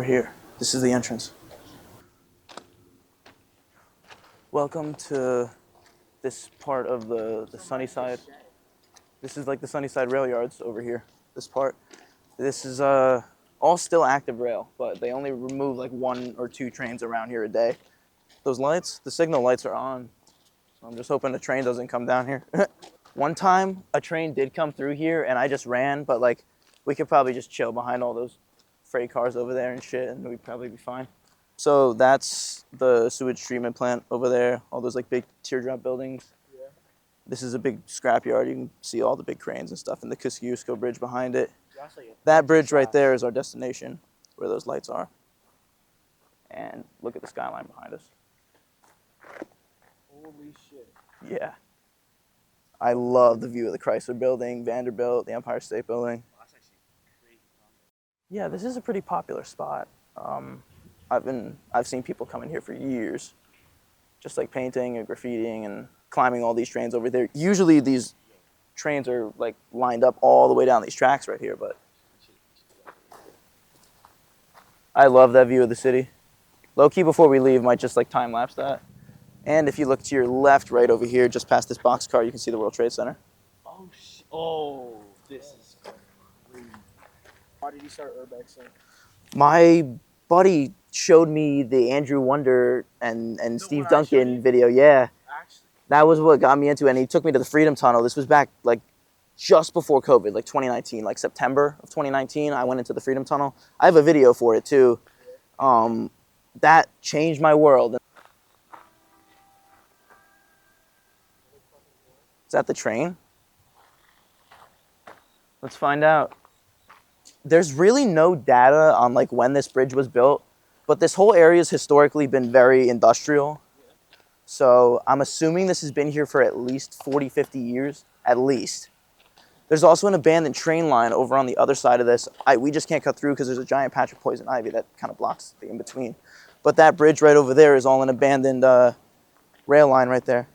here. This is the entrance. Welcome to this part of the Sunnyside. This is like the Sunnyside rail yards over here, this part. This is all still active rail, but they only remove like 1 or 2 trains around here a day. Those lights, the signal lights are on. So I'm just hoping the train doesn't come down here. One time, a train did come through here and I just ran, but like we could probably just chill behind all those freight cars over there and shit and we'd probably be fine. So that's the sewage treatment plant over there, all those like big teardrop buildings. Yeah. This is a big scrapyard. You can see all the big cranes and stuff and the Kosciuszko Bridge behind it. That bridge right there is our destination, where those lights are. And look at the skyline behind us. Holy shit. Yeah. I love the view of the Chrysler Building, Vanderbilt, the Empire State Building. Wow, that's actually crazy. Yeah, this is a pretty popular spot. I've seen people come in here for years, just like painting and graffitiing and climbing all these trains over there. Usually these trains are like lined up all the way down these tracks right here, but I love that view of the city. Low key before we leave, might just like time lapse that. And if you look to your left, right over here, just past this boxcar, you can see the World Trade Center. Oh, this is crazy. Why did you start urbexing? My buddy showed me the Andrew Wonder and Steve Duncan video. Yeah, Actually, that was what got me into it. And he took me to the Freedom Tunnel. This was back like just before COVID, like 2019, like September of 2019. I went into the Freedom Tunnel. I have a video for it too. That changed my world. Is that the train? Let's find out. There's really no data on like when this bridge was built, but this whole area has historically been very industrial. So I'm assuming this has been here for at least 40, 50 years, at least. There's also an abandoned train line over on the other side of this. We just can't cut through because there's a giant patch of poison ivy that kind of blocks the in-between. But that bridge right over there is all an abandoned rail line right there.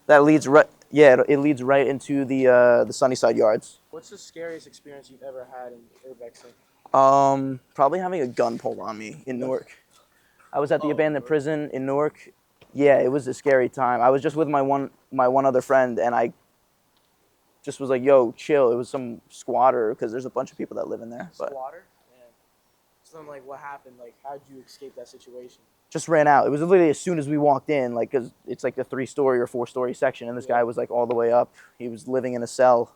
That leads right, yeah, it leads right into the Sunnyside yards. what's the scariest experience you've ever had in urbexing? Probably having a gun pulled on me in Newark. I was at the abandoned prison in Newark. Yeah, it was a scary time. I was just with my one other friend, and I just was like, "Yo, chill." It was some squatter because there's a bunch of people that live in there. But Squatter? Yeah. So then, like, what happened? Like, how'd you escape that situation? just ran out. It was literally as soon as we walked in, like, because it's like a 3-story or 4-story section, and this guy was like all the way up. He was living in a cell,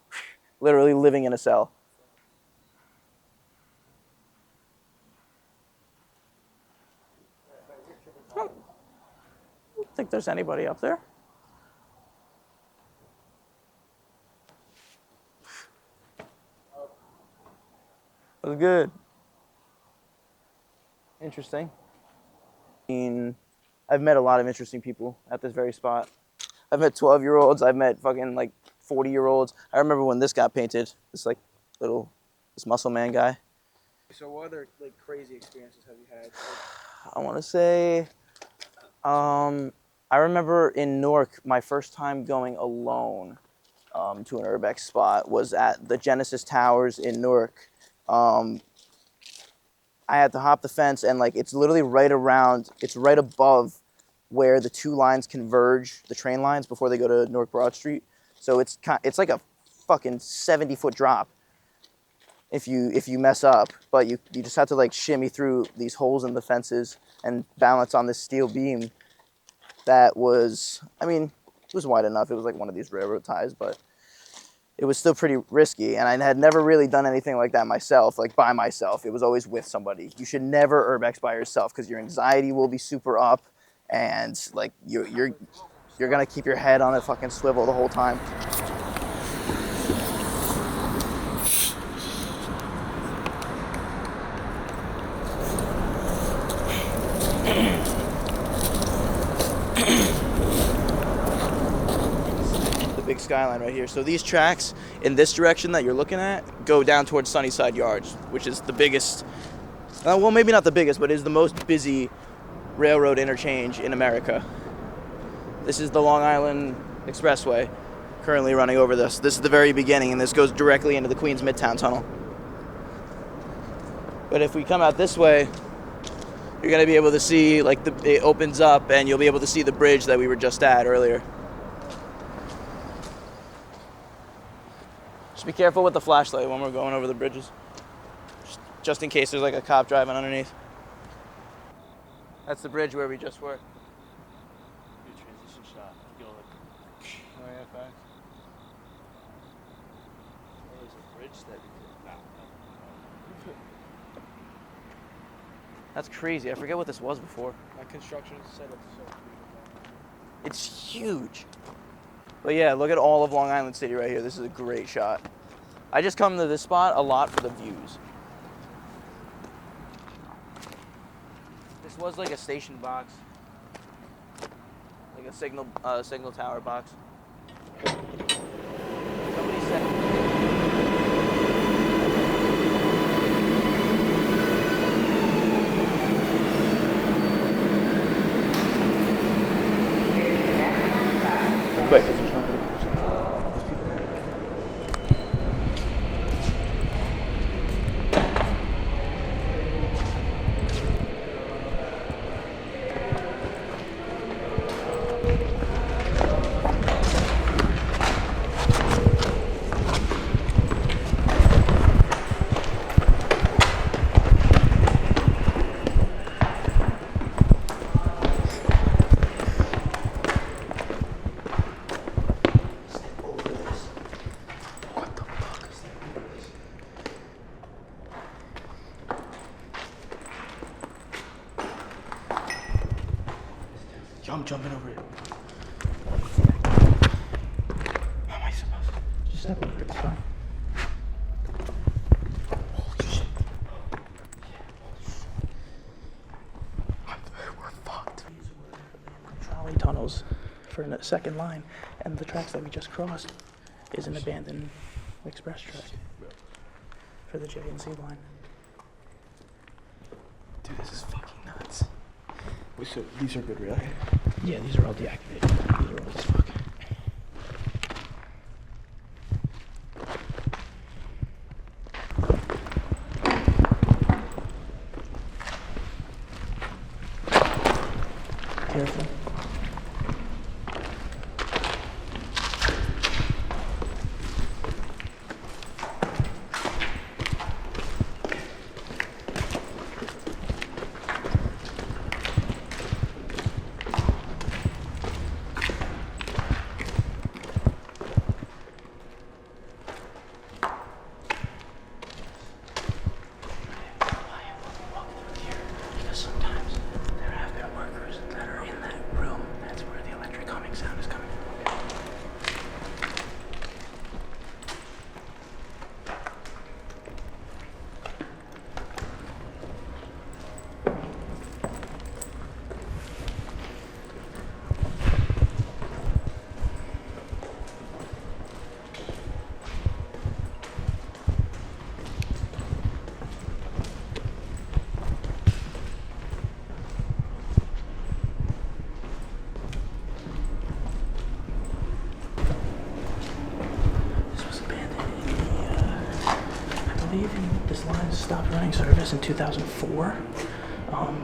literally living in a cell. I don't think there's anybody up there. That was good. Interesting. I've met a lot of interesting people at this very spot. I've met 12-year-olds. I've met fucking like 40-year-olds. I remember when this got painted. This muscle man guy. So what other, like, crazy experiences have you had? I want to say, I remember in Newark, my first time going alone to an urbex spot was at the Genesis Towers in Newark. I had to hop the fence, and like it's literally it's right above where the 2 lines converge, the train lines, before they go to Newark Broad Street. So it's like a fucking 70-foot drop if you mess up, but you just have to like shimmy through these holes in the fences and balance on this steel beam that was, I mean, it was wide enough. It was like one of these railroad ties, but it was still pretty risky, and I had never really done anything like that myself, like by myself. It was always with somebody. You should never urbex by yourself because your anxiety will be super up, and like you're gonna keep your head on a fucking swivel the whole time. Big skyline right here. So these tracks in this direction that you're looking at go down towards Sunnyside Yards, which is the biggest, well, maybe not the biggest, but is the most busy railroad interchange in America. This is the Long Island Expressway currently running over this. This is the very beginning, and this goes directly into the Queens Midtown Tunnel. But if we come out this way, you're gonna be able to see, like, it opens up and you'll be able to see the bridge that we were just at earlier. Just be careful with the flashlight when we're going over the bridges. Just in case there's like a cop driving underneath. That's the bridge where we just were. Good transition shot. Go like, Oh yeah, thanks. oh, there's a bridge that we could not. That's crazy. I forget what this was before. My construction setup is so cool. It's huge. But yeah, look at all of Long Island City right here. This is a great shot. I just come to this spot a lot for the views. This was like a station box. Like a signal tower box. Somebody said quick. Yo, I'm jumping over it. How am I supposed to? Just step over it, it's fine. Holy shit. We're fucked. These were trolley tunnels for a second line, and the tracks that we just crossed is an abandoned express track for the J and Z line. Dude, this is fucking nuts. So these are good, really? Yeah, these are all deactivated. These are old as fuck. Careful. This line stopped running service in 2004,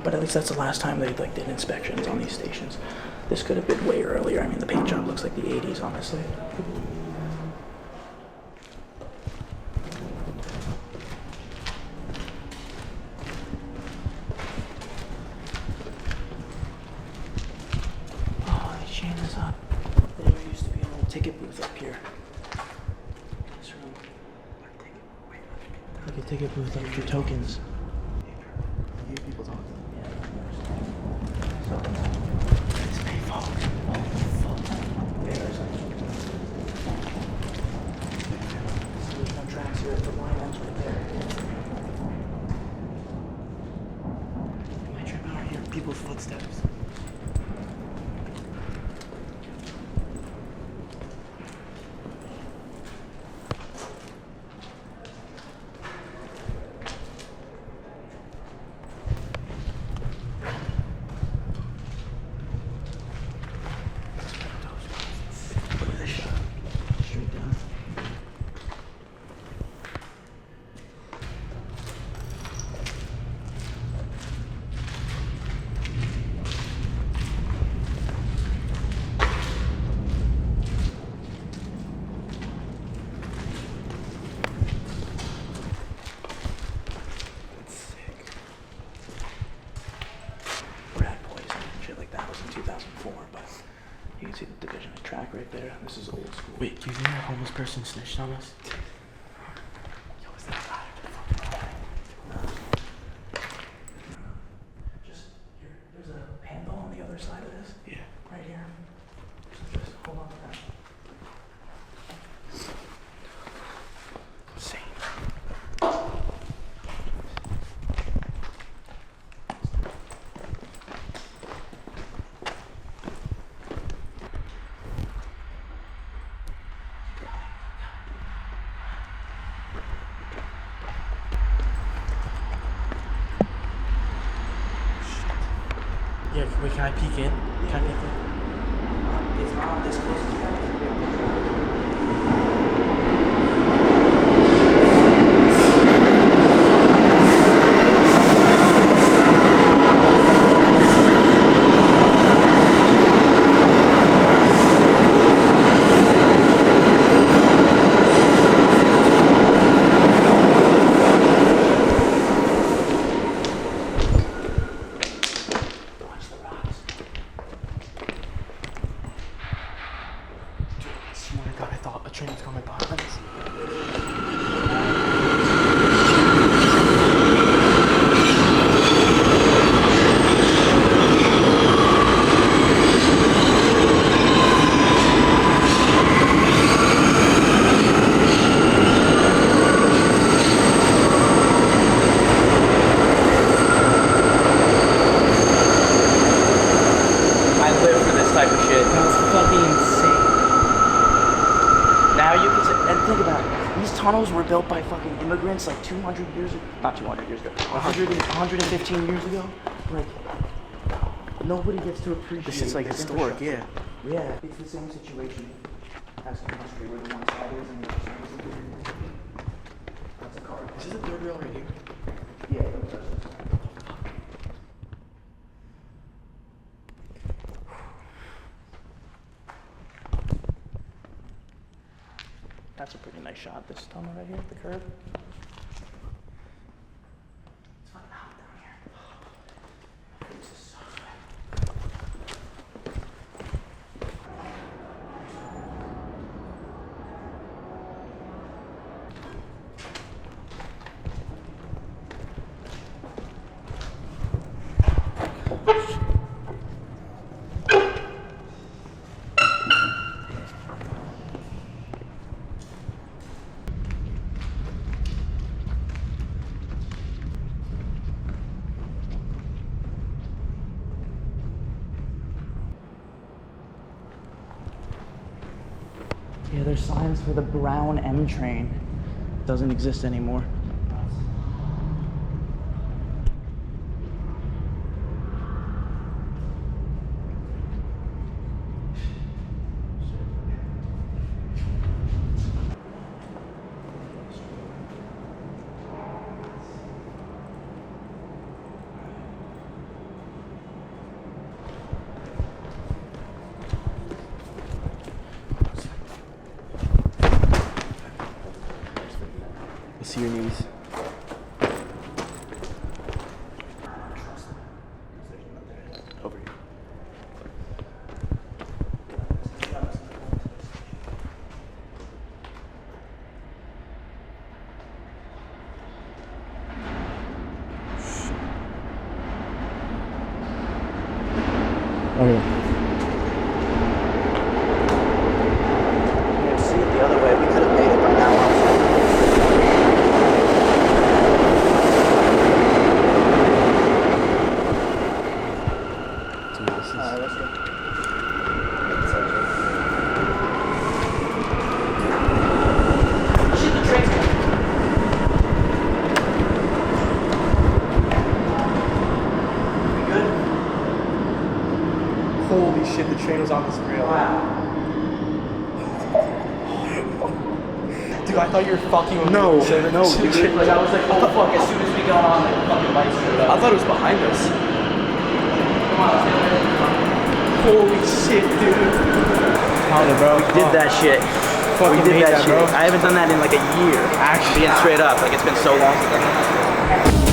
but at least that's the last time they did inspections on these stations. This could have been way earlier. I mean, the paint job looks like the 80s, honestly. Oh, they changed this up. There used to be an old ticket booth up here. This room. Like a ticket booth up your tokens. You hear people talking? Yeah. So, it's payphone. Oh, fuck. There's no tracks here. The line ends right there. Am I tripping? I hear people's footsteps. This is old school. Wait, do you think that homeless person snitched on us? Yo, is that Just here. There's a handle on the other side of this. Yeah. Right here. So just hold on to that. Insane. Yeah, wait, can I peek in? Can I peek in? It's not this close to you. I swear to God, I thought a train was coming behind us. I live for this type of shit. That's fucking insane. Now you can say, and think about it. These tunnels were built by fucking immigrants like 200 years ago. Not 200 years ago. 115 years ago. Like, nobody gets to appreciate This is like this historic, yeah. Yeah, it's the same situation as the country where the one side is and the other side isn't. That's a car. Is this a third rail right here? Yeah. That's a pretty nice shot, this tunnel right here, the curve. It's fucking hot down here. This is so sweaty. Yeah, there's signs for the brown M train. Doesn't exist anymore. Let's see your knees. Over here. Okay. Yeah, see it the other way. We could have made it by now. Dude, this is... Let's go. Shit, the train's coming. We good? Holy shit, the train was on this rail. Wow. Dude, I thought you were fucking with me. No, You said that no, the dude. train Like, I was like, oh fuck, as soon as we got on, like, the fucking lights showed I up. thought it was behind us. Come on, let's get there. Holy shit, dude. Bro. We did that shit. Fucking We did made that that, shit. bro. I haven't done that in like a year. Actually, Being straight up, like it's been so long since I've done that.